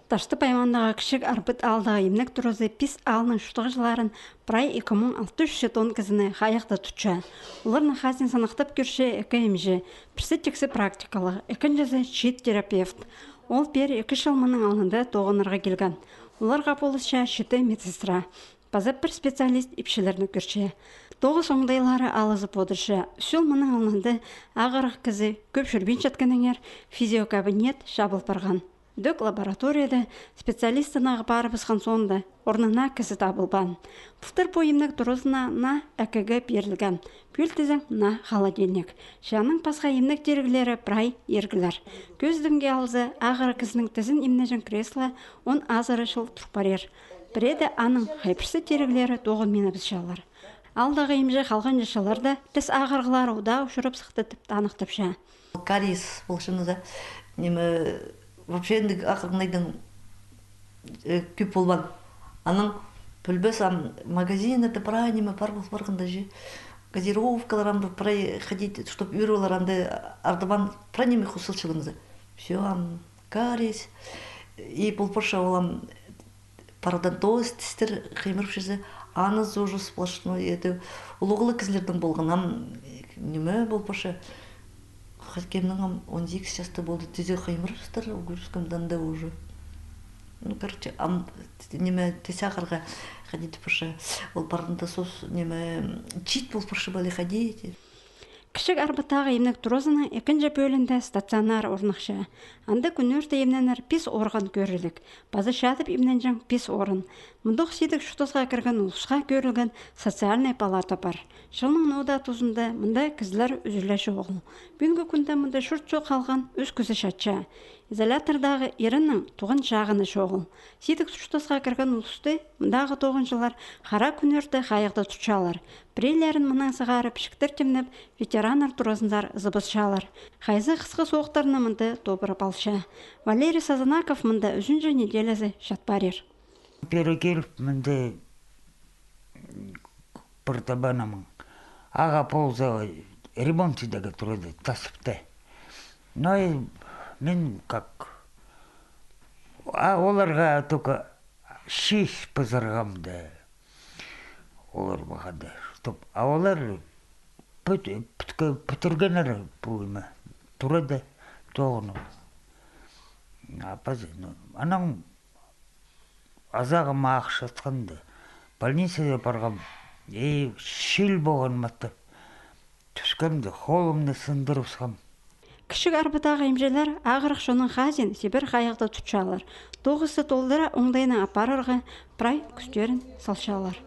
Ташты паймандағы кішік арбыт алдағы емнік тұрызы пис алының шұтығы жыларын прай 2600 тонн кізіні қаяқты тұтша. Оларны хазин санақтап көрші әкі емжі, пірсі тексі практикалық, әкін жазы чит терапевт. Ол бер 2 жылмының алынды тоғынырға келген. Оларға болысша шеті медсестра. Базап бір специалист епшілеріні көрші. Тоғыз оңдайлары алызып одыршы. Шыл мұның алынды ағырық кізі көп жүрбен жатқаныңер физиокабинет шабыл барған. Дөк лабораторияда специалистына барыбызған сонда орнына кісі табылған. Бұқтыр пойымнық тұрызына на әкігі берілген. Бөлтізің на холодильник. Жаның пасқа емнік дергілері прай ергілер. Көздімге алызы ағыры кізінің тізін емнежін кресло он азыры жыл тұрпарер. Біреде аның хайпырсы дергілері тоғын мені біз шалар. Алдағы емже қалған жашаларда тіс ағырғылары ұда ұшырып сықтытып танықтып ша. Кариес болшыныза немі вообще ақырғынайдың көп болған. Аның пүлбес магазинады прай немі пар бол барғында же. Газировкалар амды прай ходить, чтоб үйролар амды ардыван прай немі құсылшылыңыза. Все, кариес. И бұл пұрша олам парадонтоз тістер қаймырып шезі. Аны зожу сплошной. Улығылы кізлердің болғанам немі бұл пұрша. Хакемнің 12 часто болды, тезе қаймырыстыр, өгіріскімдан да уже. Ну, короче, неме тесяқырға ходить пұрша, ол бардында сос неме чит бол пұрша бәлі ходить. Кішік арбытағы емнік тұрозына екінші бөлінде стационар орнықшы. Анды күнөрді емненер пес орған көрілік. Базы шатып емнен жаң пес орын. Мұндық сейдік шутызға кірген ұлысқа көрілген социальный палата бар. Жылның нода тұзында мұнда кізлер үзілеші оғыл. Бүгінгі күнде мұнда шұртшо қалған өз күзі шатша. Изолятордағы еріннің туғын жағыны шоғыл. Сейдік шутызға кірген ұлысты мұндағы тоғын жылар қара күнөрді қайықты тұтшалар. Бірейлерін мұнан сығары пішіктір темнеп, ветеранар тұрызындар зыбызшалар. Қайзы қысқы соғықтарына мұнды тобырып алша. Валерий Сазанаков мұнда үзінжі неделезі шатпарер. Перекеліп мұнды бұртабанамын. Аға полза ремонтидегі тұрады тасыпты. Но мен как... Оларға только 6 пызырғамды. Олар бағады. А олар пүтіргенер бұйма. Тұрады тоғыны. Анам азағыма ақшатқанды. Больницада барғам. Шил болған матты. Түскенді қолымды сындырып сығам. Кішік арбытағы емжелер ағырық шоның хазин себір қайықты тұтшалар. Тоғысы толдыра оңдайына апарырға прай күстерін салшалар.